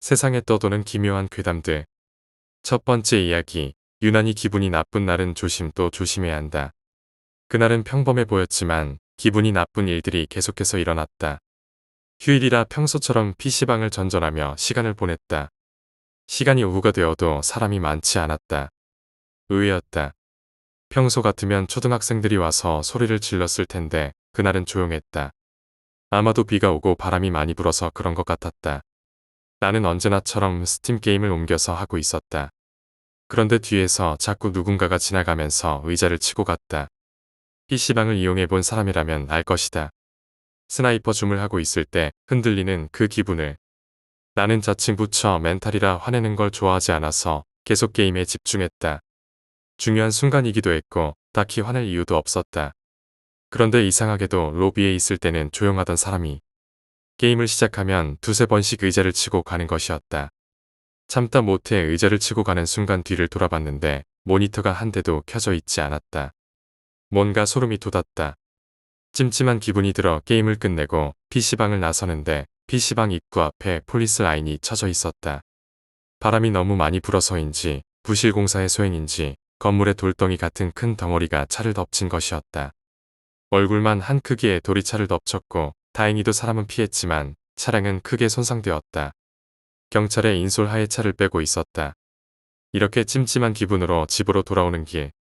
세상에 떠도는 기묘한 괴담들. 첫 번째 이야기. 유난히 기분이 나쁜 날은 조심 또 조심해야 한다. 그날은 평범해 보였지만 기분이 나쁜 일들이 계속해서 일어났다. 휴일이라 평소처럼 PC방을 전전하며 시간을 보냈다. 시간이 오후가 되어도 사람이 많지 않았다. 의외였다. 평소 같으면 초등학생들이 와서 소리를 질렀을 텐데 그날은 조용했다. 아마도 비가 오고 바람이 많이 불어서 그런 것 같았다. 나는 언제나처럼 스팀 게임을 옮겨서 하고 있었다. 그런데 뒤에서 자꾸 누군가가 지나가면서 의자를 치고 갔다. PC방을 이용해 본 사람이라면 알 것이다. 스나이퍼 줌을 하고 있을 때 흔들리는 그 기분을. 나는 자칭 부처 멘탈이라 화내는 걸 좋아하지 않아서 계속 게임에 집중했다. 중요한 순간이기도 했고 딱히 화낼 이유도 없었다. 그런데 이상하게도 로비에 있을 때는 조용하던 사람이 게임을 시작하면 두세 번씩 의자를 치고 가는 것이었다. 참다 못해 의자를 치고 가는 순간 뒤를 돌아봤는데 모니터가 한 대도 켜져 있지 않았다. 뭔가 소름이 돋았다. 찜찜한 기분이 들어 게임을 끝내고 PC방을 나서는데 PC방 입구 앞에 폴리스 라인이 쳐져 있었다. 바람이 너무 많이 불어서인지 부실 공사의 소행인지 건물의 돌덩이 같은 큰 덩어리가 차를 덮친 것이었다. 얼굴만 한 크기의 돌이 차를 덮쳤고 다행히도 사람은 피했지만 차량은 크게 손상되었다. 경찰에 인솔하에 차를 빼고 있었다. 이렇게 찜찜한 기분으로 집으로 돌아오는 길.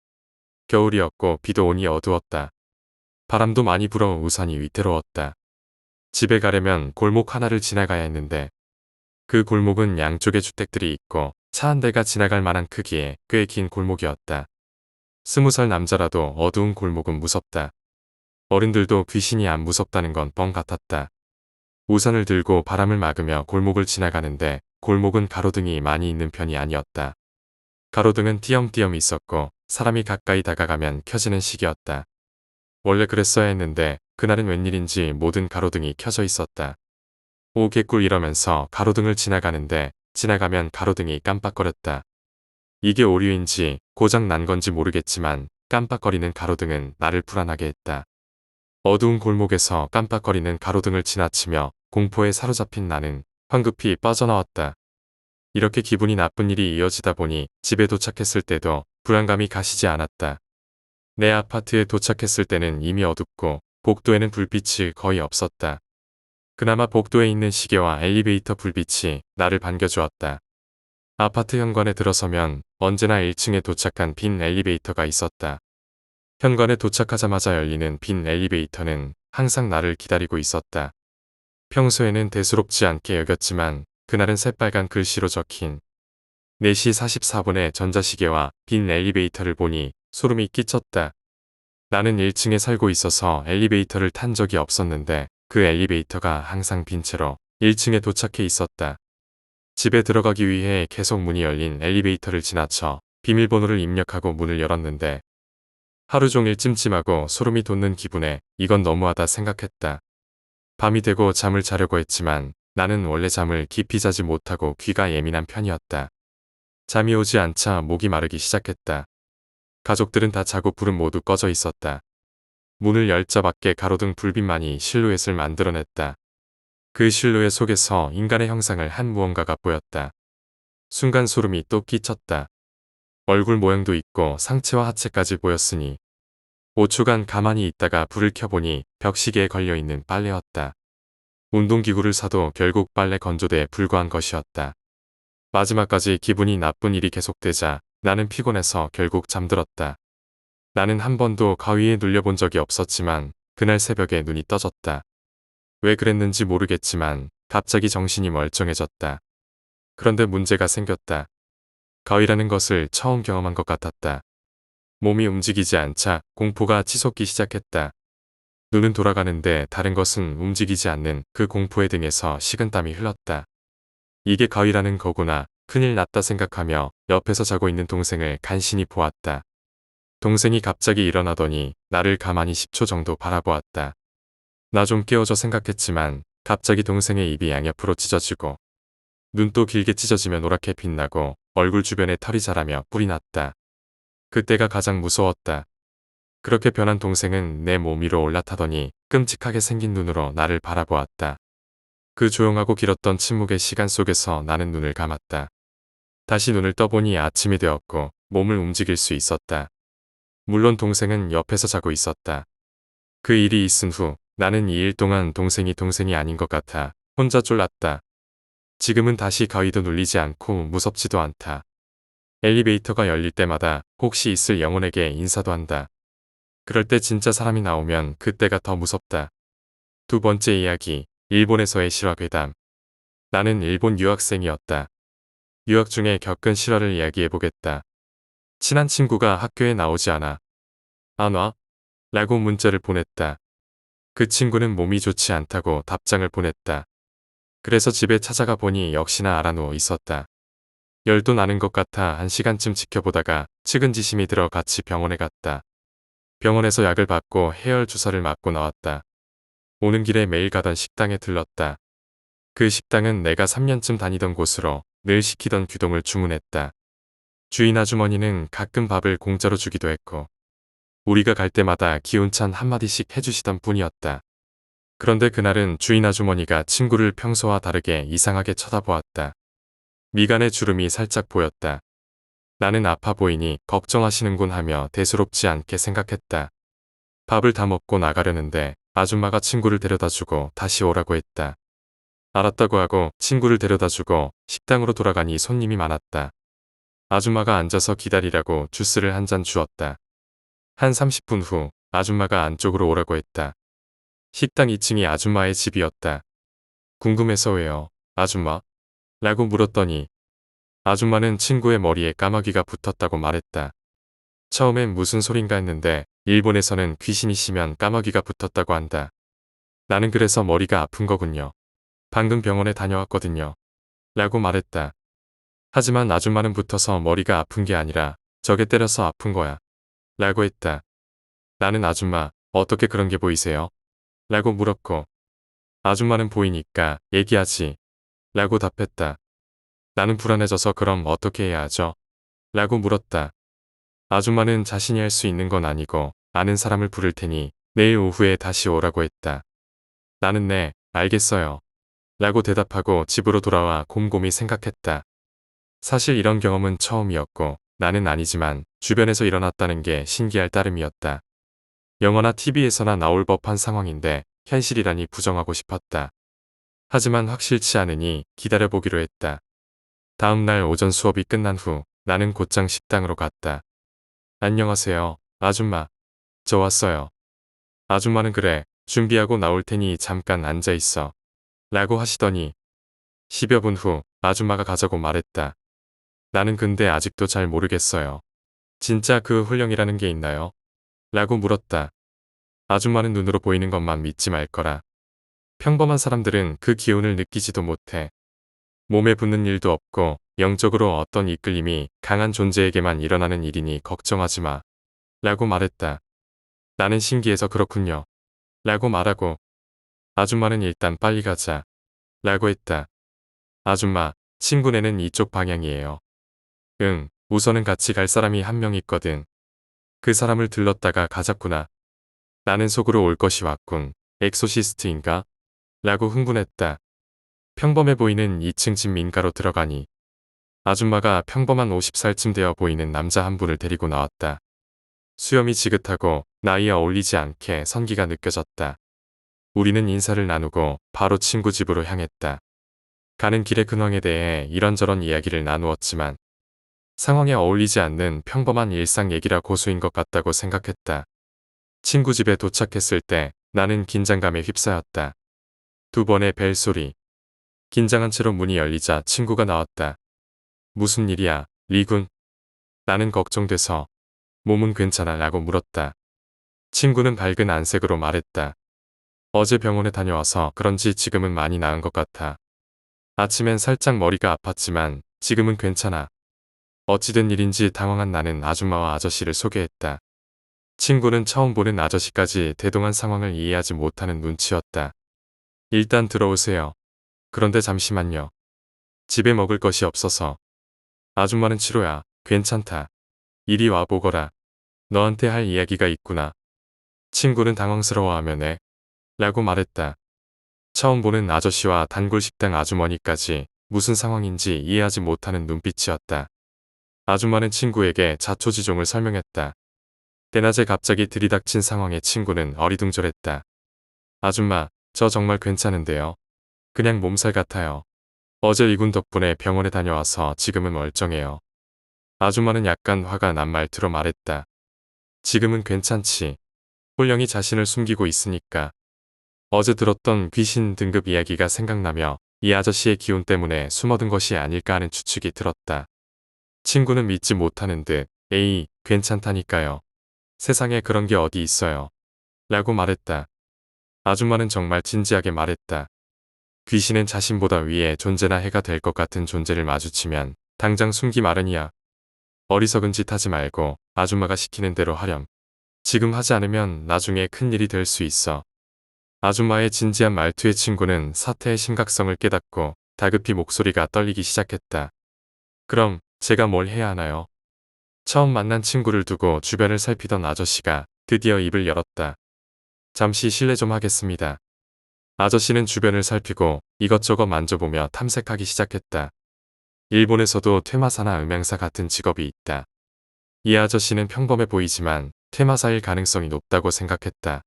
겨울이었고 비도 오니 어두웠다. 바람도 많이 불어 우산이 위태로웠다. 집에 가려면 골목 하나를 지나가야 했는데 그 골목은 양쪽에 주택들이 있고 차 한 대가 지나갈 만한 크기의 꽤 긴 골목이었다. 20살 남자라도 어두운 골목은 무섭다. 어른들도 귀신이 안 무섭다는 건 뻥 같았다. 우산을 들고 바람을 막으며 골목을 지나가는데 골목은 가로등이 많이 있는 편이 아니었다. 가로등은 띄엄띄엄 있었고 사람이 가까이 다가가면 켜지는 식이었다. 원래 그랬어야 했는데 그날은 웬일인지 모든 가로등이 켜져 있었다. 오 개꿀 이러면서 가로등을 지나가는데 지나가면 가로등이 깜빡거렸다. 이게 오류인지 고장 난 건지 모르겠지만 깜빡거리는 가로등은 나를 불안하게 했다. 어두운 골목에서 깜빡거리는 가로등을 지나치며 공포에 사로잡힌 나는 황급히 빠져나왔다. 이렇게 기분이 나쁜 일이 이어지다 보니 집에 도착했을 때도 불안감이 가시지 않았다. 내 아파트에 도착했을 때는 이미 어둡고 복도에는 불빛이 거의 없었다. 그나마 복도에 있는 시계와 엘리베이터 불빛이 나를 반겨주었다. 아파트 현관에 들어서면 언제나 1층에 도착한 빈 엘리베이터가 있었다. 현관에 도착하자마자 열리는 빈 엘리베이터는 항상 나를 기다리고 있었다. 평소에는 대수롭지 않게 여겼지만 그날은 새빨간 글씨로 적힌 4시 44분의 전자시계와 빈 엘리베이터를 보니 소름이 끼쳤다. 나는 1층에 살고 있어서 엘리베이터를 탄 적이 없었는데 그 엘리베이터가 항상 빈 채로 1층에 도착해 있었다. 집에 들어가기 위해 계속 문이 열린 엘리베이터를 지나쳐 비밀번호를 입력하고 문을 열었는데 하루 종일 찜찜하고 소름이 돋는 기분에 이건 너무하다 생각했다. 밤이 되고 잠을 자려고 했지만 나는 원래 잠을 깊이 자지 못하고 귀가 예민한 편이었다. 잠이 오지 않자 목이 마르기 시작했다. 가족들은 다 자고 불은 모두 꺼져 있었다. 문을 열자 밖에 가로등 불빛만이 실루엣을 만들어냈다. 그 실루엣 속에서 인간의 형상을 한 무언가가 보였다. 순간 소름이 또 끼쳤다. 얼굴 모양도 있고 상체와 하체까지 보였으니 5초간 가만히 있다가 불을 켜보니 벽시계에 걸려있는 빨래였다. 운동기구를 사도 결국 빨래 건조대에 불과한 것이었다. 마지막까지 기분이 나쁜 일이 계속되자 나는 피곤해서 결국 잠들었다. 나는 한 번도 가위에 눌려본 적이 없었지만 그날 새벽에 눈이 떠졌다. 왜 그랬는지 모르겠지만 갑자기 정신이 멀쩡해졌다. 그런데 문제가 생겼다. 가위라는 것을 처음 경험한 것 같았다. 몸이 움직이지 않자 공포가 치솟기 시작했다. 눈은 돌아가는데 다른 것은 움직이지 않는 그 공포의 등에서 식은땀이 흘렀다. 이게 가위라는 거구나. 큰일 났다 생각하며 옆에서 자고 있는 동생을 간신히 보았다. 동생이 갑자기 일어나더니 나를 가만히 10초 정도 바라보았다. 나 좀 깨워줘 생각했지만 갑자기 동생의 입이 양옆으로 찢어지고 눈도 길게 찢어지며 노랗게 빛나고 얼굴 주변에 털이 자라며 뿔이 났다. 그때가 가장 무서웠다. 그렇게 변한 동생은 내 몸 위로 올라타더니 끔찍하게 생긴 눈으로 나를 바라보았다. 그 조용하고 길었던 침묵의 시간 속에서 나는 눈을 감았다. 다시 눈을 떠보니 아침이 되었고 몸을 움직일 수 있었다. 물론 동생은 옆에서 자고 있었다. 그 일이 있은 후 나는 2일 동안 동생이 아닌 것 같아 혼자 쫄랐다. 지금은 다시 가위도 눌리지 않고 무섭지도 않다. 엘리베이터가 열릴 때마다 혹시 있을 영혼에게 인사도 한다. 그럴 때 진짜 사람이 나오면 그때가 더 무섭다. 두 번째 이야기, 일본에서의 실화 괴담. 나는 일본 유학생이었다. 유학 중에 겪은 실화를 이야기해보겠다. 친한 친구가 학교에 나오지 않아. 안 와? 라고 문자를 보냈다. 그 친구는 몸이 좋지 않다고 답장을 보냈다. 그래서 집에 찾아가 보니 역시나 알아누워 있었다. 열도 나는 것 같아 1시간쯤 지켜보다가 측은지심이 들어 같이 병원에 갔다. 병원에서 약을 받고 해열 주사를 맞고 나왔다. 오는 길에 매일 가던 식당에 들렀다. 그 식당은 내가 3년쯤 다니던 곳으로 늘 시키던 규동을 주문했다. 주인 아주머니는 가끔 밥을 공짜로 주기도 했고 우리가 갈 때마다 기운찬 한마디씩 해주시던 분이었다. 그런데 그날은 주인 아주머니가 친구를 평소와 다르게 이상하게 쳐다보았다. 미간에 주름이 살짝 보였다. 나는 아파 보이니 걱정하시는군 하며 대수롭지 않게 생각했다. 밥을 다 먹고 나가려는데 아줌마가 친구를 데려다주고 다시 오라고 했다. 알았다고 하고 친구를 데려다주고 식당으로 돌아가니 손님이 많았다. 아줌마가 앉아서 기다리라고 주스를 한 잔 주었다. 한 30분 후 아줌마가 안쪽으로 오라고 했다. 식당 2층이 아줌마의 집이었다. 궁금해서 왜요, 아줌마? 라고 물었더니 아줌마는 친구의 머리에 까마귀가 붙었다고 말했다. 처음엔 무슨 소린가 했는데 일본에서는 귀신이 쉬면 까마귀가 붙었다고 한다. 나는 그래서 머리가 아픈 거군요. 방금 병원에 다녀왔거든요. 라고 말했다. 하지만 아줌마는 붙어서 머리가 아픈 게 아니라 적에 때려서 아픈 거야. 라고 했다. 나는 아줌마, 어떻게 그런 게 보이세요? 라고 물었고 아줌마는 보이니까 얘기하지. 라고 답했다. 나는 불안해져서 그럼 어떻게 해야 하죠? 라고 물었다. 아줌마는 자신이 할 수 있는 건 아니고 아는 사람을 부를 테니 내일 오후에 다시 오라고 했다. 나는 네, 알겠어요. 라고 대답하고 집으로 돌아와 곰곰이 생각했다. 사실 이런 경험은 처음이었고 나는 아니지만 주변에서 일어났다는 게 신기할 따름이었다. 영화나 TV에서나 나올 법한 상황인데 현실이라니 부정하고 싶었다. 하지만 확실치 않으니 기다려보기로 했다. 다음 날 오전 수업이 끝난 후 나는 곧장 식당으로 갔다. 안녕하세요, 아줌마. 저 왔어요. 아줌마는 그래, 준비하고 나올 테니 잠깐 앉아 있어. 라고 하시더니 10여 분 후 아줌마가 가자고 말했다. 나는 근데 아직도 잘 모르겠어요. 진짜 그 훈령이라는 게 있나요? 라고 물었다. 아줌마는 눈으로 보이는 것만 믿지 말 거라. 평범한 사람들은 그 기운을 느끼지도 못해. 몸에 붙는 일도 없고 영적으로 어떤 이끌림이 강한 존재에게만 일어나는 일이니 걱정하지 마. 라고 말했다. 나는 신기해서 그렇군요. 라고 말하고 아줌마는 일단 빨리 가자. 라고 했다. 아줌마, 친구네는 이쪽 방향이에요. 응, 우선은 같이 갈 사람이 한 명 있거든. 그 사람을 들렀다가 가자꾸나. 나는 속으로 올 것이 왔군. 엑소시스트인가? 라고 흥분했다. 평범해 보이는 2층 집 민가로 들어가니 아줌마가 평범한 50살쯤 되어 보이는 남자 한 분을 데리고 나왔다. 수염이 지긋하고 나이에 어울리지 않게 선기가 느껴졌다. 우리는 인사를 나누고 바로 친구 집으로 향했다. 가는 길의 근황에 대해 이런저런 이야기를 나누었지만 상황에 어울리지 않는 평범한 일상 얘기라 고수인 것 같다고 생각했다. 친구 집에 도착했을 때 나는 긴장감에 휩싸였다. 두 번의 벨소리. 긴장한 채로 문이 열리자 친구가 나왔다. 무슨 일이야, 리군? 나는 걱정돼서 몸은 괜찮아? 라고 물었다. 친구는 밝은 안색으로 말했다. 어제 병원에 다녀와서 그런지 지금은 많이 나은 것 같아. 아침엔 살짝 머리가 아팠지만 지금은 괜찮아. 어찌된 일인지 당황한 나는 아줌마와 아저씨를 소개했다. 친구는 처음 보는 아저씨까지 대동한 상황을 이해하지 못하는 눈치였다. 일단 들어오세요. 그런데 잠시만요. 집에 먹을 것이 없어서. 아줌마는 치로야, 괜찮다. 이리 와 보거라. 너한테 할 이야기가 있구나. 친구는 당황스러워하며 네. 라고 말했다. 처음 보는 아저씨와 단골 식당 아주머니까지 무슨 상황인지 이해하지 못하는 눈빛이었다. 아줌마는 친구에게 자초지종을 설명했다. 대낮에 갑자기 들이닥친 상황에 친구는 어리둥절했다. 아줌마, 저 정말 괜찮은데요. 그냥 몸살 같아요. 어제 이군 덕분에 병원에 다녀와서 지금은 멀쩡해요. 아줌마는 약간 화가 난 말투로 말했다. 지금은 괜찮지. 홀령이 자신을 숨기고 있으니까. 어제 들었던 귀신 등급 이야기가 생각나며 이 아저씨의 기운 때문에 숨어든 것이 아닐까 하는 추측이 들었다. 친구는 믿지 못하는 듯 에이, 괜찮다니까요. 세상에 그런 게 어디 있어요. 라고 말했다. 아줌마는 정말 진지하게 말했다. 귀신은 자신보다 위에 존재나 해가 될 것 같은 존재를 마주치면 당장 숨기 마련이야. 어리석은 짓 하지 말고 아줌마가 시키는 대로 하렴. 지금 하지 않으면 나중에 큰일이 될 수 있어. 아줌마의 진지한 말투에 친구는 사태의 심각성을 깨닫고 다급히 목소리가 떨리기 시작했다. 그럼 제가 뭘 해야 하나요? 처음 만난 친구를 두고 주변을 살피던 아저씨가 드디어 입을 열었다. 잠시 실례 좀 하겠습니다. 아저씨는 주변을 살피고 이것저것 만져보며 탐색하기 시작했다. 일본에서도 퇴마사나 음향사 같은 직업이 있다. 이 아저씨는 평범해 보이지만 퇴마사일 가능성이 높다고 생각했다.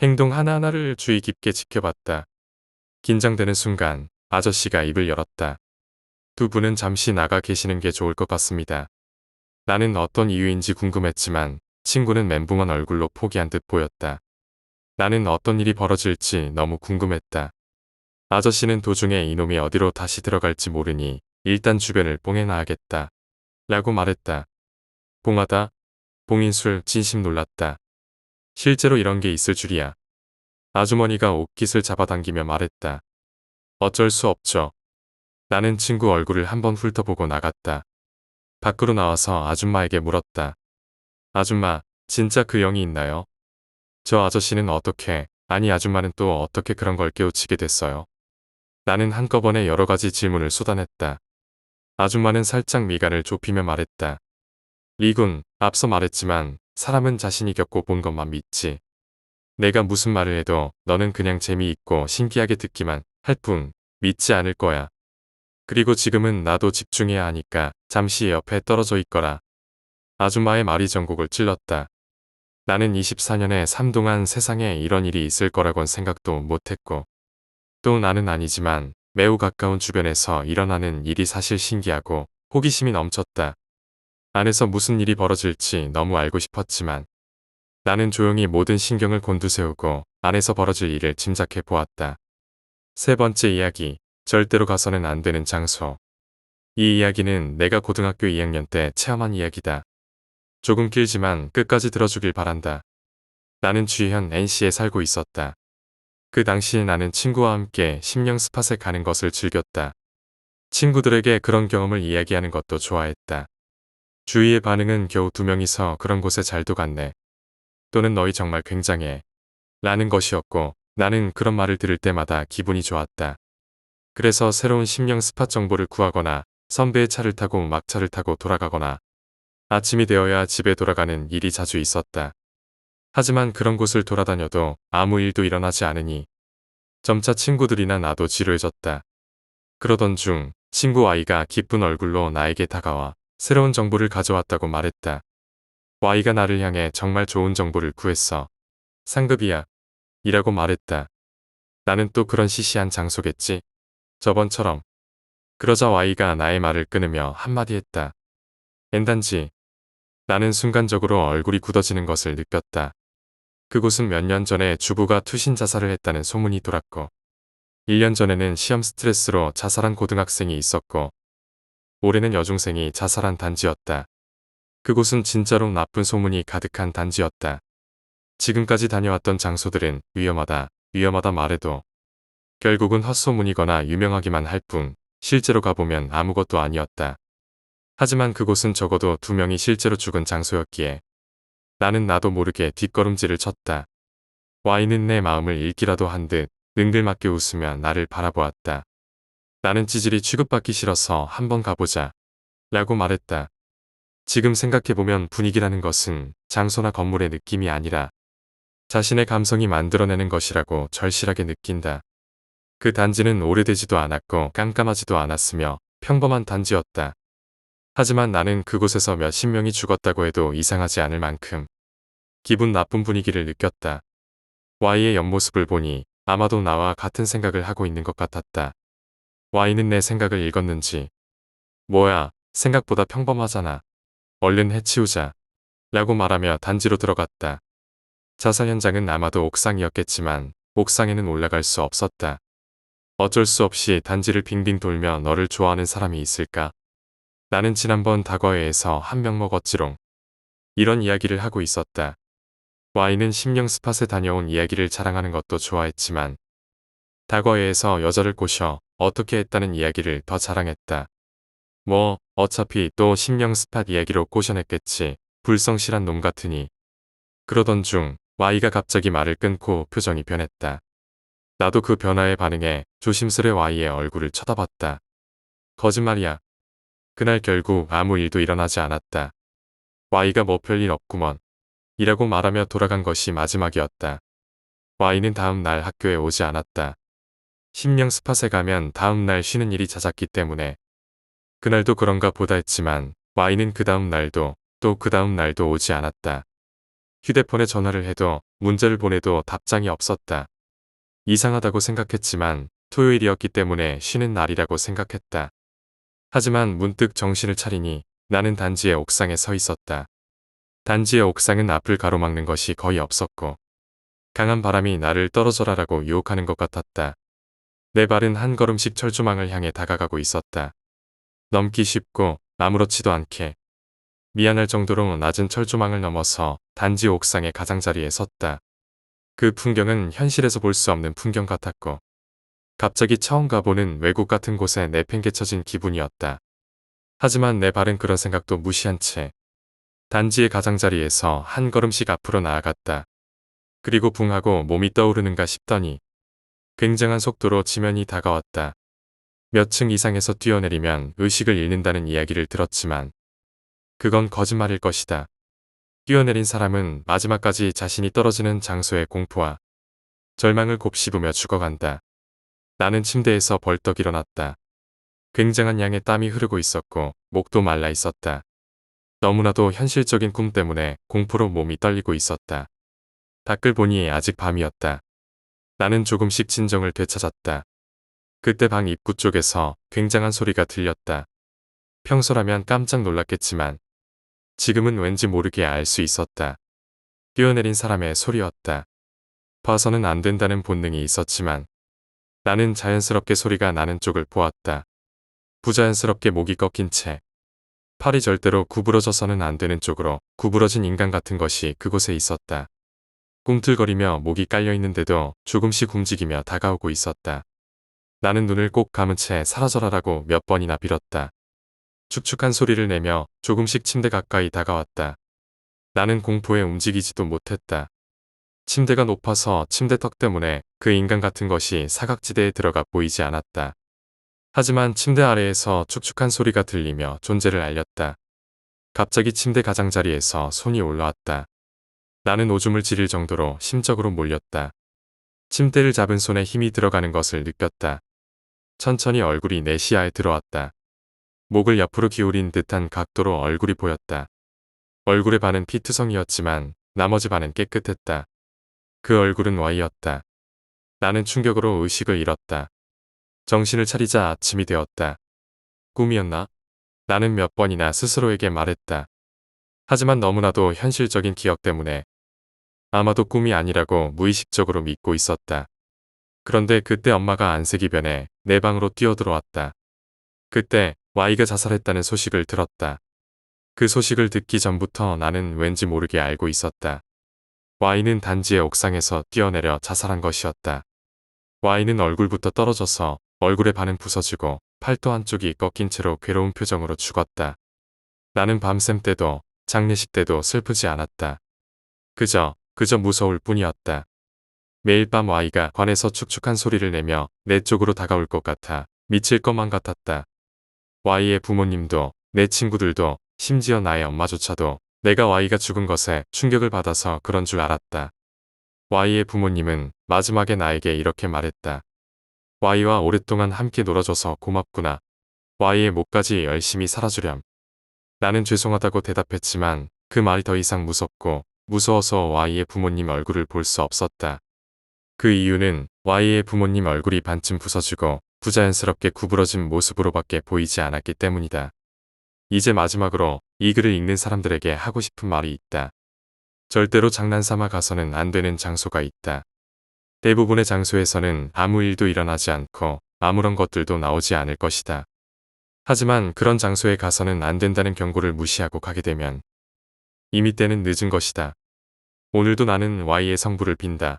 행동 하나하나를 주의 깊게 지켜봤다. 긴장되는 순간 아저씨가 입을 열었다. 두 분은 잠시 나가 계시는 게 좋을 것 같습니다. 나는 어떤 이유인지 궁금했지만 친구는 멘붕한 얼굴로 포기한 듯 보였다. 나는 어떤 일이 벌어질지 너무 궁금했다. 아저씨는 도중에 이놈이 어디로 다시 들어갈지 모르니 일단 주변을 뽕해놔야겠다. 라고 말했다. 봉하다. 봉인술 진심 놀랐다. 실제로 이런 게 있을 줄이야. 아주머니가 옷깃을 잡아당기며 말했다. 어쩔 수 없죠. 나는 친구 얼굴을 한번 훑어보고 나갔다. 밖으로 나와서 아줌마에게 물었다. 아줌마, 진짜 그 영이 있나요? 저 아저씨는 어떻게, 아니 아줌마는 또 어떻게 그런 걸 깨우치게 됐어요? 나는 한꺼번에 여러 가지 질문을 쏟아냈다. 아줌마는 살짝 미간을 좁히며 말했다. 리군, 앞서 말했지만 사람은 자신이 겪고 본 것만 믿지. 내가 무슨 말을 해도 너는 그냥 재미있고 신기하게 듣기만 할 뿐 믿지 않을 거야. 그리고 지금은 나도 집중해야 하니까 잠시 옆에 떨어져 있거라. 아줌마의 말이 전곡을 찔렀다. 나는 24년의 삶 동안 세상에 이런 일이 있을 거라곤 생각도 못했고 또 나는 아니지만 매우 가까운 주변에서 일어나는 일이 사실 신기하고 호기심이 넘쳤다. 안에서 무슨 일이 벌어질지 너무 알고 싶었지만 나는 조용히 모든 신경을 곤두세우고 안에서 벌어질 일을 짐작해 보았다. 세 번째 이야기, 절대로 가서는 안 되는 장소. 이 이야기는 내가 고등학교 2학년 때 체험한 이야기다. 조금 길지만 끝까지 들어주길 바란다. 나는 주현 NC에 살고 있었다. 그 당시 나는 친구와 함께 심령 스팟에 가는 것을 즐겼다. 친구들에게 그런 경험을 이야기하는 것도 좋아했다. 주위의 반응은 겨우 2명이서 그런 곳에 잘도 갔네. 또는 너희 정말 굉장해. 라는 것이었고 나는 그런 말을 들을 때마다 기분이 좋았다. 그래서 새로운 심령 스팟 정보를 구하거나 선배의 차를 타고 막차를 타고 돌아가거나 아침이 되어야 집에 돌아가는 일이 자주 있었다. 하지만 그런 곳을 돌아다녀도 아무 일도 일어나지 않으니 점차 친구들이나 나도 지루해졌다. 그러던 중 친구 Y가 기쁜 얼굴로 나에게 다가와 새로운 정보를 가져왔다고 말했다. Y가 나를 향해 정말 좋은 정보를 구했어. 상급이야. 이라고 말했다. 나는 또 그런 시시한 장소겠지? 저번처럼. 그러자 Y가 나의 말을 끊으며 한마디 했다. 엔단지. 나는 순간적으로 얼굴이 굳어지는 것을 느꼈다. 그곳은 몇 년 전에 주부가 투신 자살을 했다는 소문이 돌았고 1년 전에는 시험 스트레스로 자살한 고등학생이 있었고 올해는 여중생이 자살한 단지였다. 그곳은 진짜로 나쁜 소문이 가득한 단지였다. 지금까지 다녀왔던 장소들은 위험하다, 위험하다 말해도 결국은 헛소문이거나 유명하기만 할 뿐 실제로 가보면 아무것도 아니었다. 하지만 그곳은 적어도 2명이 실제로 죽은 장소였기에 나는 나도 모르게 뒷걸음질을 쳤다. Y는 내 마음을 읽기라도 한 듯 능글맞게 웃으며 나를 바라보았다. 나는 찌질이 취급받기 싫어서 한번 가보자. 라고 말했다. 지금 생각해보면 분위기라는 것은 장소나 건물의 느낌이 아니라 자신의 감성이 만들어내는 것이라고 절실하게 느낀다. 그 단지는 오래되지도 않았고 깜깜하지도 않았으며 평범한 단지였다. 하지만 나는 그곳에서 몇십 명이 죽었다고 해도 이상하지 않을 만큼 기분 나쁜 분위기를 느꼈다. Y의 옆모습을 보니 아마도 나와 같은 생각을 하고 있는 것 같았다. Y는 내 생각을 읽었는지 뭐야, 생각보다 평범하잖아. 얼른 해치우자. 라고 말하며 단지로 들어갔다. 자살 현장은 아마도 옥상이었겠지만 옥상에는 올라갈 수 없었다. 어쩔 수 없이 단지를 빙빙 돌며 너를 좋아하는 사람이 있을까? 나는 지난번 다과회에서 한 명 먹었지롱. 이런 이야기를 하고 있었다. Y는 심령 스팟에 다녀온 이야기를 자랑하는 것도 좋아했지만 다과회에서 여자를 꼬셔 어떻게 했다는 이야기를 더 자랑했다. 뭐 어차피 또 심령 스팟 이야기로 꼬셔냈겠지. 불성실한 놈 같으니. 그러던 중 Y가 갑자기 말을 끊고 표정이 변했다. 나도 그 변화에 반응해 조심스레 Y의 얼굴을 쳐다봤다. 거짓말이야. 그날 결국 아무 일도 일어나지 않았다. Y가 뭐 별일 없구먼. 이라고 말하며 돌아간 것이 마지막이었다. Y는 다음 날 학교에 오지 않았다. 심령 스팟에 가면 다음 날 쉬는 일이 잦았기 때문에. 그날도 그런가 보다 했지만 Y는 그 다음 날도 또 그 다음 날도 오지 않았다. 휴대폰에 전화를 해도 문자를 보내도 답장이 없었다. 이상하다고 생각했지만 토요일이었기 때문에 쉬는 날이라고 생각했다. 하지만 문득 정신을 차리니 나는 단지의 옥상에 서 있었다. 단지의 옥상은 앞을 가로막는 것이 거의 없었고 강한 바람이 나를 떨어져라라고 유혹하는 것 같았다. 내 발은 한 걸음씩 철조망을 향해 다가가고 있었다. 넘기 쉽고 아무렇지도 않게 미안할 정도로 낮은 철조망을 넘어서 단지 옥상의 가장자리에 섰다. 그 풍경은 현실에서 볼 수 없는 풍경 같았고 갑자기 처음 가보는 외국 같은 곳에 내팽개쳐진 기분이었다. 하지만 내 발은 그런 생각도 무시한 채 단지의 가장자리에서 한 걸음씩 앞으로 나아갔다. 그리고 붕하고 몸이 떠오르는가 싶더니 굉장한 속도로 지면이 다가왔다. 몇 층 이상에서 뛰어내리면 의식을 잃는다는 이야기를 들었지만 그건 거짓말일 것이다. 뛰어내린 사람은 마지막까지 자신이 떨어지는 장소의 공포와 절망을 곱씹으며 죽어간다. 나는 침대에서 벌떡 일어났다. 굉장한 양의 땀이 흐르고 있었고 목도 말라 있었다. 너무나도 현실적인 꿈 때문에 공포로 몸이 떨리고 있었다. 밖을 보니 아직 밤이었다. 나는 조금씩 진정을 되찾았다. 그때 방 입구 쪽에서 굉장한 소리가 들렸다. 평소라면 깜짝 놀랐겠지만 지금은 왠지 모르게 알 수 있었다. 뛰어내린 사람의 소리였다. 봐서는 안 된다는 본능이 있었지만 나는 자연스럽게 소리가 나는 쪽을 보았다. 부자연스럽게 목이 꺾인 채 팔이 절대로 구부러져서는 안 되는 쪽으로 구부러진 인간 같은 것이 그곳에 있었다. 꿈틀거리며 목이 깔려있는데도 조금씩 움직이며 다가오고 있었다. 나는 눈을 꼭 감은 채 사라져라라고 몇 번이나 빌었다. 축축한 소리를 내며 조금씩 침대 가까이 다가왔다. 나는 공포에 움직이지도 못했다. 침대가 높아서 침대턱 때문에 그 인간 같은 것이 사각지대에 들어가 보이지 않았다. 하지만 침대 아래에서 축축한 소리가 들리며 존재를 알렸다. 갑자기 침대 가장자리에서 손이 올라왔다. 나는 오줌을 지릴 정도로 심적으로 몰렸다. 침대를 잡은 손에 힘이 들어가는 것을 느꼈다. 천천히 얼굴이 내 시야에 들어왔다. 목을 옆으로 기울인 듯한 각도로 얼굴이 보였다. 얼굴의 반은 피투성이었지만 나머지 반은 깨끗했다. 그 얼굴은 Y였다. 나는 충격으로 의식을 잃었다. 정신을 차리자 아침이 되었다. 꿈이었나? 나는 몇 번이나 스스로에게 말했다. 하지만 너무나도 현실적인 기억 때문에 아마도 꿈이 아니라고 무의식적으로 믿고 있었다. 그런데 그때 엄마가 안색이 변해 내 방으로 뛰어들어왔다. 그때 Y가 자살했다는 소식을 들었다. 그 소식을 듣기 전부터 나는 왠지 모르게 알고 있었다. Y는 단지의 옥상에서 뛰어내려 자살한 것이었다. Y는 얼굴부터 떨어져서 얼굴의 반은 부서지고 팔도 한쪽이 꺾인 채로 괴로운 표정으로 죽었다. 나는 밤샘 때도 장례식 때도 슬프지 않았다. 그저 무서울 뿐이었다. 매일 밤 Y가 관에서 축축한 소리를 내며 내 쪽으로 다가올 것 같아 미칠 것만 같았다. Y의 부모님도 내 친구들도 심지어 나의 엄마조차도 내가 Y가 죽은 것에 충격을 받아서 그런 줄 알았다. Y의 부모님은 마지막에 나에게 이렇게 말했다. Y와 오랫동안 함께 놀아줘서 고맙구나. Y의 목까지 열심히 살아주렴. 나는 죄송하다고 대답했지만 그 말이 더 이상 무섭고 무서워서 Y의 부모님 얼굴을 볼 수 없었다. 그 이유는 Y의 부모님 얼굴이 반쯤 부서지고 부자연스럽게 구부러진 모습으로밖에 보이지 않았기 때문이다. 이제 마지막으로 이 글을 읽는 사람들에게 하고 싶은 말이 있다. 절대로 장난삼아 가서는 안 되는 장소가 있다. 대부분의 장소에서는 아무 일도 일어나지 않고 아무런 것들도 나오지 않을 것이다. 하지만 그런 장소에 가서는 안 된다는 경고를 무시하고 가게 되면 이미 때는 늦은 것이다. 오늘도 나는 Y의 성부를 빈다.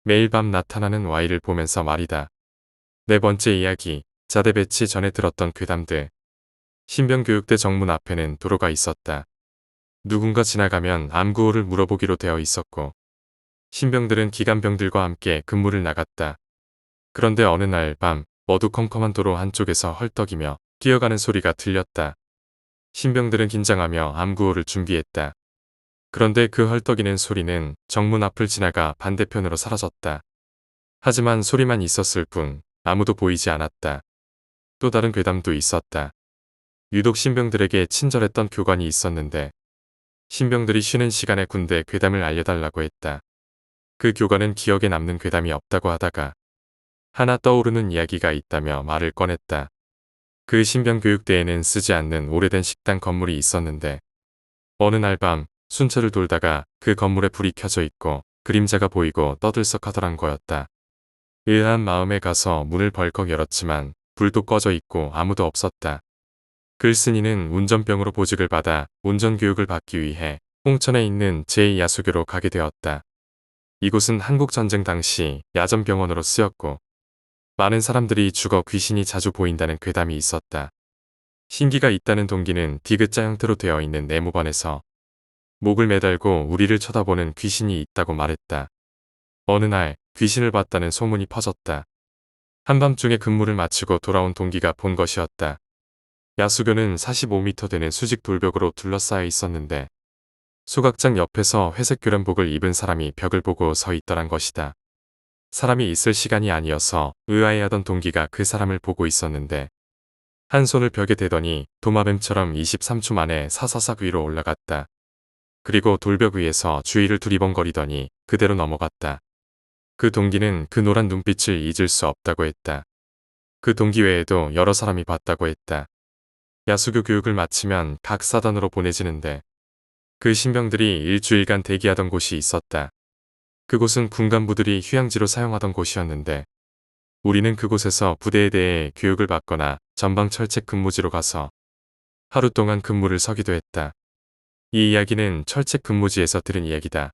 매일 밤 나타나는 Y를 보면서 말이다. 네 번째 이야기, 자대 배치 전에 들었던 괴담들. 신병교육대 정문 앞에는 도로가 있었다. 누군가 지나가면 암구호를 물어보기로 되어 있었고 신병들은 기관병들과 함께 근무를 나갔다. 그런데 어느 날 밤 어두컴컴한 도로 한쪽에서 헐떡이며 뛰어가는 소리가 들렸다. 신병들은 긴장하며 암구호를 준비했다. 그런데 그 헐떡이는 소리는 정문 앞을 지나가 반대편으로 사라졌다. 하지만 소리만 있었을 뿐 아무도 보이지 않았다. 또 다른 괴담도 있었다. 유독 신병들에게 친절했던 교관이 있었는데 신병들이 쉬는 시간에 군대 괴담을 알려달라고 했다. 그 교관은 기억에 남는 괴담이 없다고 하다가 하나 떠오르는 이야기가 있다며 말을 꺼냈다. 그 신병교육대에는 쓰지 않는 오래된 식당 건물이 있었는데 어느 날 밤 순찰을 돌다가 그 건물에 불이 켜져 있고 그림자가 보이고 떠들썩하더란 거였다. 의아한 마음에 가서 문을 벌컥 열었지만 불도 꺼져 있고 아무도 없었다. 글쓴이는 운전병으로 보직을 받아 운전교육을 받기 위해 홍천에 있는 제2야수교로 가게 되었다. 이곳은 한국전쟁 당시 야전병원으로 쓰였고 많은 사람들이 죽어 귀신이 자주 보인다는 괴담이 있었다. 신기가 있다는 동기는 디귿자 형태로 되어 있는 네모반에서 목을 매달고 우리를 쳐다보는 귀신이 있다고 말했다. 어느 날 귀신을 봤다는 소문이 퍼졌다. 한밤중에 근무를 마치고 돌아온 동기가 본 것이었다. 야수교는 45m 되는 수직 돌벽으로 둘러싸여 있었는데 소각장 옆에서 회색 교련복을 입은 사람이 벽을 보고 서 있더란 것이다. 사람이 있을 시간이 아니어서 의아해하던 동기가 그 사람을 보고 있었는데 한 손을 벽에 대더니 도마뱀처럼 23초 만에 사사삭 위로 올라갔다. 그리고 돌벽 위에서 주위를 두리번거리더니 그대로 넘어갔다. 그 동기는 그 노란 눈빛을 잊을 수 없다고 했다. 그 동기 외에도 여러 사람이 봤다고 했다. 야수교 교육을 마치면 각 사단으로 보내지는데 그 신병들이 일주일간 대기하던 곳이 있었다. 그곳은 군간부들이 휴양지로 사용하던 곳이었는데 우리는 그곳에서 부대에 대해 교육을 받거나 전방 철책 근무지로 가서 하루 동안 근무를 서기도 했다. 이 이야기는 철책 근무지에서 들은 이야기다.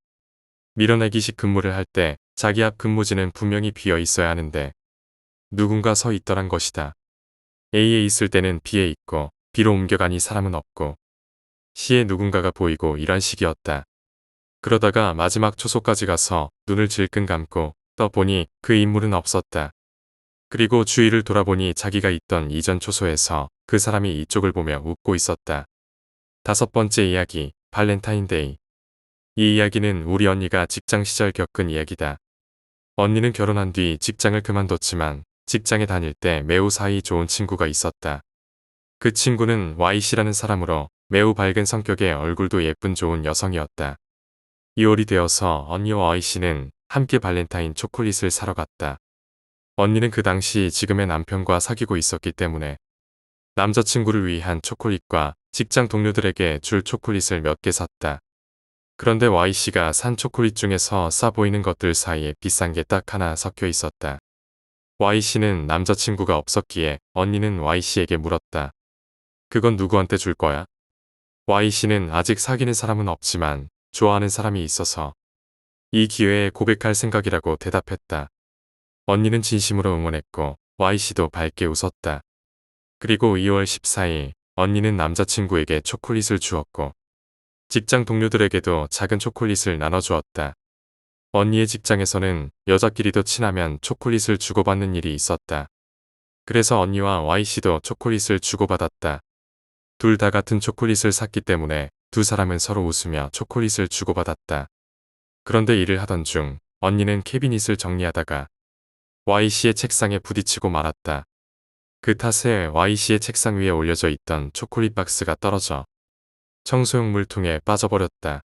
밀어내기식 근무를 할 때 자기 앞 근무지는 분명히 비어 있어야 하는데 누군가 서 있더란 것이다. A에 있을 때는 B에 있고 B로 옮겨가니 사람은 없고 C에 누군가가 보이고 이런 식이었다. 그러다가 마지막 초소까지 가서 눈을 질끈 감고 떠보니 그 인물은 없었다. 그리고 주위를 돌아보니 자기가 있던 이전 초소에서 그 사람이 이쪽을 보며 웃고 있었다. 다섯 번째 이야기, 발렌타인데이. 이 이야기는 우리 언니가 직장 시절 겪은 이야기다. 언니는 결혼한 뒤 직장을 그만뒀지만 직장에 다닐 때 매우 사이 좋은 친구가 있었다. 그 친구는 Y씨라는 사람으로 매우 밝은 성격의 얼굴도 예쁜 좋은 여성이었다. 2월이 되어서 언니와 Y씨는 함께 발렌타인 초콜릿을 사러 갔다. 언니는 그 당시 지금의 남편과 사귀고 있었기 때문에 남자친구를 위한 초콜릿과 직장 동료들에게 줄 초콜릿을 몇 개 샀다. 그런데 Y씨가 산 초콜릿 중에서 싸 보이는 것들 사이에 비싼 게 딱 하나 섞여 있었다. Y씨는 남자친구가 없었기에 언니는 Y씨에게 물었다. 그건 누구한테 줄 거야? Y씨는 아직 사귀는 사람은 없지만 좋아하는 사람이 있어서 이 기회에 고백할 생각이라고 대답했다. 언니는 진심으로 응원했고 Y씨도 밝게 웃었다. 그리고 2월 14일 언니는 남자친구에게 초콜릿을 주었고 직장 동료들에게도 작은 초콜릿을 나눠주었다. 언니의 직장에서는 여자끼리도 친하면 초콜릿을 주고받는 일이 있었다. 그래서 언니와 Y씨도 초콜릿을 주고받았다. 둘 다 같은 초콜릿을 샀기 때문에 두 사람은 서로 웃으며 초콜릿을 주고받았다. 그런데 일을 하던 중 언니는 캐비닛을 정리하다가 Y씨의 책상에 부딪히고 말았다. 그 탓에 Y씨의 책상 위에 올려져 있던 초콜릿 박스가 떨어져 청소용 물통에 빠져버렸다.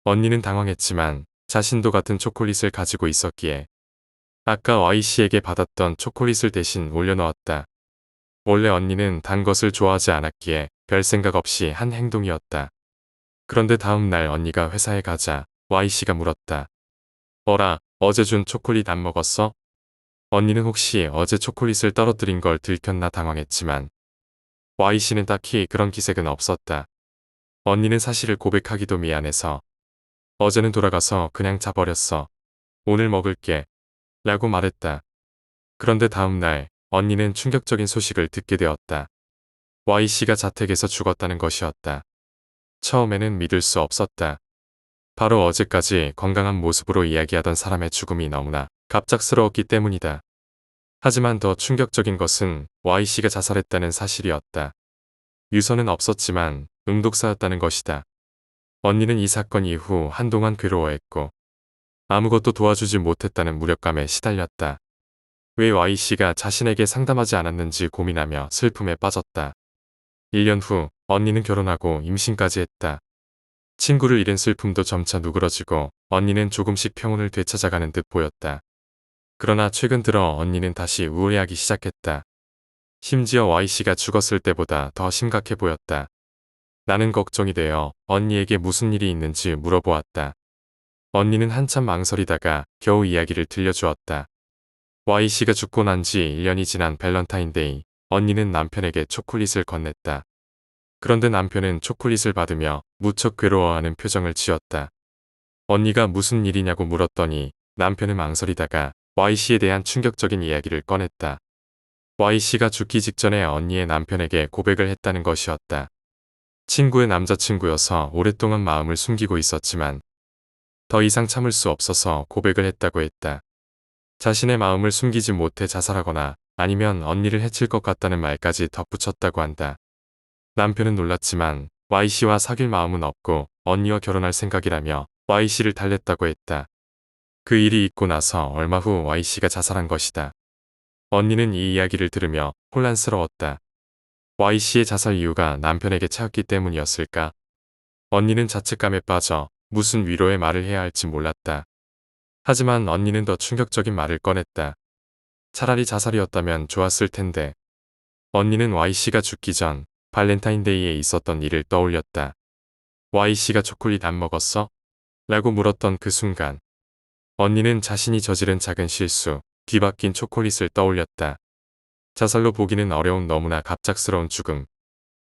언니는 당황했지만 자신도 같은 초콜릿을 가지고 있었기에 아까 Y씨에게 받았던 초콜릿을 대신 올려놓았다. 원래 언니는 단 것을 좋아하지 않았기에 별 생각 없이 한 행동이었다. 그런데 다음 날 언니가 회사에 가자 Y씨가 물었다. 어라, 어제 준 초콜릿 안 먹었어? 언니는 혹시 어제 초콜릿을 떨어뜨린 걸 들켰나 당황했지만 Y씨는 딱히 그런 기색은 없었다. 언니는 사실을 고백하기도 미안해서 어제는 돌아가서 그냥 자버렸어. 오늘 먹을게. 라고 말했다. 그런데 다음 날 언니는 충격적인 소식을 듣게 되었다. Y씨가 자택에서 죽었다는 것이었다. 처음에는 믿을 수 없었다. 바로 어제까지 건강한 모습으로 이야기하던 사람의 죽음이 너무나 갑작스러웠기 때문이다. 하지만 더 충격적인 것은 Y씨가 자살했다는 사실이었다. 유서는 없었지만 응독사였다는 것이다. 언니는 이 사건 이후 한동안 괴로워했고 아무것도 도와주지 못했다는 무력감에 시달렸다. 왜 Y씨가 자신에게 상담하지 않았는지 고민하며 슬픔에 빠졌다. 1년 후 언니는 결혼하고 임신까지 했다. 친구를 잃은 슬픔도 점차 누그러지고 언니는 조금씩 평온을 되찾아가는 듯 보였다. 그러나 최근 들어 언니는 다시 우울해하기 시작했다. 심지어 Y씨가 죽었을 때보다 더 심각해 보였다. 나는 걱정이 되어 언니에게 무슨 일이 있는지 물어보았다. 언니는 한참 망설이다가 겨우 이야기를 들려주었다. Y씨가 죽고 난 지 1년이 지난 밸런타인데이, 언니는 남편에게 초콜릿을 건넸다. 그런데 남편은 초콜릿을 받으며 무척 괴로워하는 표정을 지었다. 언니가 무슨 일이냐고 물었더니 남편은 망설이다가 Y씨에 대한 충격적인 이야기를 꺼냈다. Y씨가 죽기 직전에 언니의 남편에게 고백을 했다는 것이었다. 친구의 남자친구여서 오랫동안 마음을 숨기고 있었지만 더 이상 참을 수 없어서 고백을 했다고 했다. 자신의 마음을 숨기지 못해 자살하거나 아니면 언니를 해칠 것 같다는 말까지 덧붙였다고 한다. 남편은 놀랐지만 Y씨와 사귈 마음은 없고 언니와 결혼할 생각이라며 Y씨를 달랬다고 했다. 그 일이 있고 나서 얼마 후 Y씨가 자살한 것이다. 언니는 이 이야기를 들으며 혼란스러웠다. Y씨의 자살 이유가 남편에게 차였기 때문이었을까? 언니는 자책감에 빠져 무슨 위로의 말을 해야 할지 몰랐다. 하지만 언니는 더 충격적인 말을 꺼냈다. 차라리 자살이었다면 좋았을 텐데. 언니는 Y씨가 죽기 전 발렌타인데이에 있었던 일을 떠올렸다. Y씨가 초콜릿 안 먹었어? 라고 물었던 그 순간 언니는 자신이 저지른 작은 실수, 뒤바뀐 초콜릿을 떠올렸다. 자살로 보기는 어려운 너무나 갑작스러운 죽음.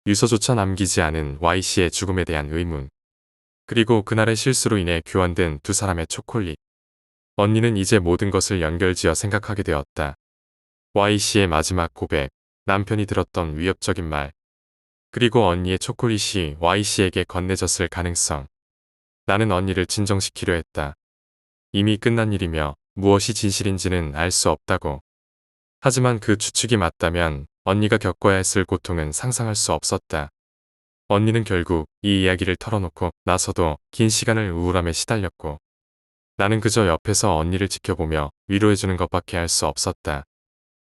유서조차 남기지 않은 Y씨의 죽음에 대한 의문. 그리고 그날의 실수로 인해 교환된 두 사람의 초콜릿. 언니는 이제 모든 것을 연결지어 생각하게 되었다. Y씨의 마지막 고백, 남편이 들었던 위협적인 말, 그리고 언니의 초콜릿이 Y씨에게 건네졌을 가능성. 나는 언니를 진정시키려 했다. 이미 끝난 일이며 무엇이 진실인지는 알 수 없다고. 하지만 그 추측이 맞다면 언니가 겪어야 했을 고통은 상상할 수 없었다. 언니는 결국 이 이야기를 털어놓고 나서도 긴 시간을 우울함에 시달렸고 나는 그저 옆에서 언니를 지켜보며 위로해주는 것밖에 할 수 없었다.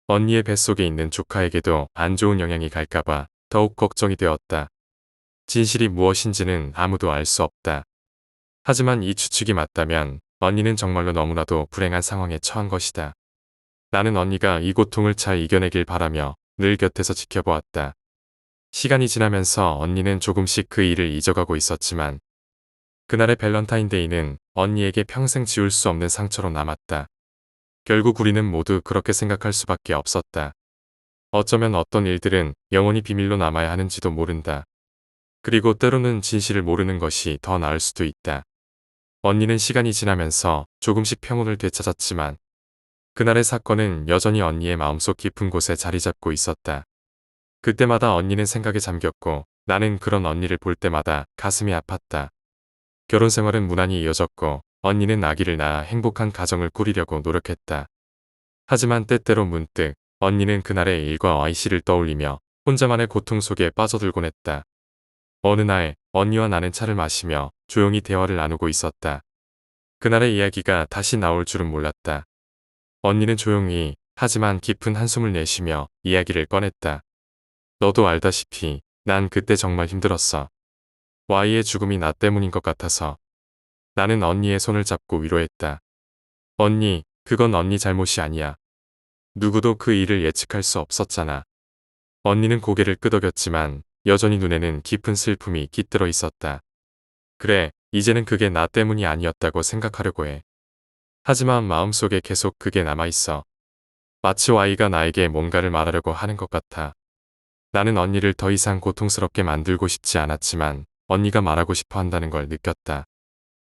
언니의 뱃속에 있는 조카에게도 안 좋은 영향이 갈까봐 더욱 걱정이 되었다. 진실이 무엇인지는 아무도 알 수 없다. 하지만 이 추측이 맞다면 언니는 정말로 너무나도 불행한 상황에 처한 것이다. 나는 언니가 이 고통을 잘 이겨내길 바라며 늘 곁에서 지켜보았다. 시간이 지나면서 언니는 조금씩 그 일을 잊어가고 있었지만 그날의 밸런타인데이는 언니에게 평생 지울 수 없는 상처로 남았다. 결국 우리는 모두 그렇게 생각할 수밖에 없었다. 어쩌면 어떤 일들은 영원히 비밀로 남아야 하는지도 모른다. 그리고 때로는 진실을 모르는 것이 더 나을 수도 있다. 언니는 시간이 지나면서 조금씩 평온을 되찾았지만 그날의 사건은 여전히 언니의 마음속 깊은 곳에 자리 잡고 있었다. 그때마다 언니는 생각에 잠겼고 나는 그런 언니를 볼 때마다 가슴이 아팠다. 결혼 생활은 무난히 이어졌고 언니는 아기를 낳아 행복한 가정을 꾸리려고 노력했다. 하지만 때때로 문득 언니는 그날의 일과 Y씨를 떠올리며 혼자만의 고통 속에 빠져들곤 했다. 어느 날 언니와 나는 차를 마시며 조용히 대화를 나누고 있었다. 그날의 이야기가 다시 나올 줄은 몰랐다. 언니는 조용히 하지만 깊은 한숨을 내쉬며 이야기를 꺼냈다. 너도 알다시피 난 그때 정말 힘들었어. Y의 죽음이 나 때문인 것 같아서. 나는 언니의 손을 잡고 위로했다. 언니, 그건 언니 잘못이 아니야. 누구도 그 일을 예측할 수 없었잖아. 언니는 고개를 끄덕였지만 여전히 눈에는 깊은 슬픔이 깃들어 있었다. 그래, 이제는 그게 나 때문이 아니었다고 생각하려고 해. 하지만 마음속에 계속 그게 남아있어. 마치 Y가 나에게 뭔가를 말하려고 하는 것 같아. 나는 언니를 더 이상 고통스럽게 만들고 싶지 않았지만 언니가 말하고 싶어 한다는 걸 느꼈다.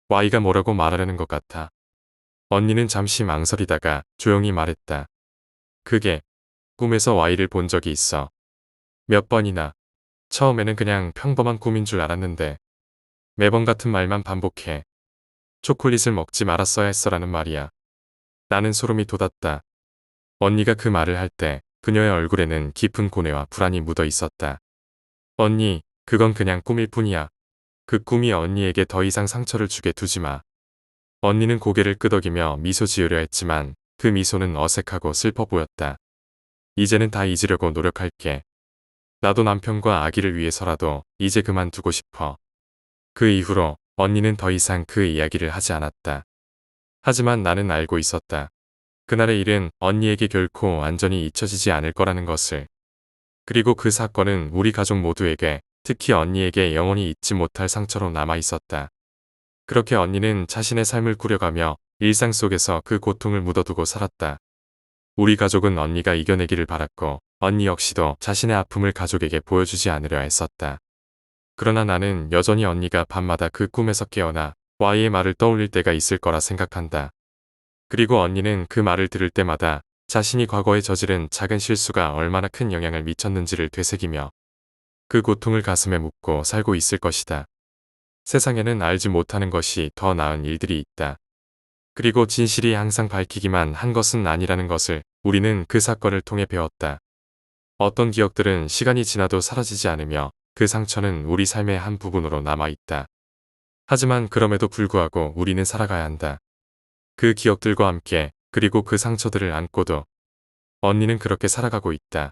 Y가 뭐라고 말하려는 것 같아. 언니는 잠시 망설이다가 조용히 말했다. 그게 꿈에서 Y를 본 적이 있어. 몇 번이나. 처음에는 그냥 평범한 꿈인 줄 알았는데 매번 같은 말만 반복해. 초콜릿을 먹지 말았어야 했어라는 말이야. 나는 소름이 돋았다. 언니가 그 말을 할 때 그녀의 얼굴에는 깊은 고뇌와 불안이 묻어 있었다. 언니, 그건 그냥 꿈일 뿐이야. 그 꿈이 언니에게 더 이상 상처를 주게 두지 마. 언니는 고개를 끄덕이며 미소 지으려 했지만 그 미소는 어색하고 슬퍼 보였다. 이제는 다 잊으려고 노력할게. 나도 남편과 아기를 위해서라도 이제 그만두고 싶어. 그 이후로 언니는 더 이상 그 이야기를 하지 않았다. 하지만 나는 알고 있었다. 그날의 일은 언니에게 결코 완전히 잊혀지지 않을 거라는 것을. 그리고 그 사건은 우리 가족 모두에게, 특히 언니에게 영원히 잊지 못할 상처로 남아 있었다. 그렇게 언니는 자신의 삶을 꾸려가며 일상 속에서 그 고통을 묻어두고 살았다. 우리 가족은 언니가 이겨내기를 바랐고 언니 역시도 자신의 아픔을 가족에게 보여주지 않으려 했었다. 그러나 나는 여전히 언니가 밤마다 그 꿈에서 깨어나 Y의 말을 떠올릴 때가 있을 거라 생각한다. 그리고 언니는 그 말을 들을 때마다 자신이 과거에 저지른 작은 실수가 얼마나 큰 영향을 미쳤는지를 되새기며 그 고통을 가슴에 묻고 살고 있을 것이다. 세상에는 알지 못하는 것이 더 나은 일들이 있다. 그리고 진실이 항상 밝히기만 한 것은 아니라는 것을 우리는 그 사건을 통해 배웠다. 어떤 기억들은 시간이 지나도 사라지지 않으며 그 상처는 우리 삶의 한 부분으로 남아있다. 하지만 그럼에도 불구하고 우리는 살아가야 한다. 그 기억들과 함께, 그리고 그 상처들을 안고도. 언니는 그렇게 살아가고 있다.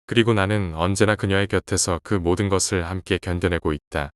그리고 나는 언제나 그녀의 곁에서 그 모든 것을 함께 견뎌내고 있다.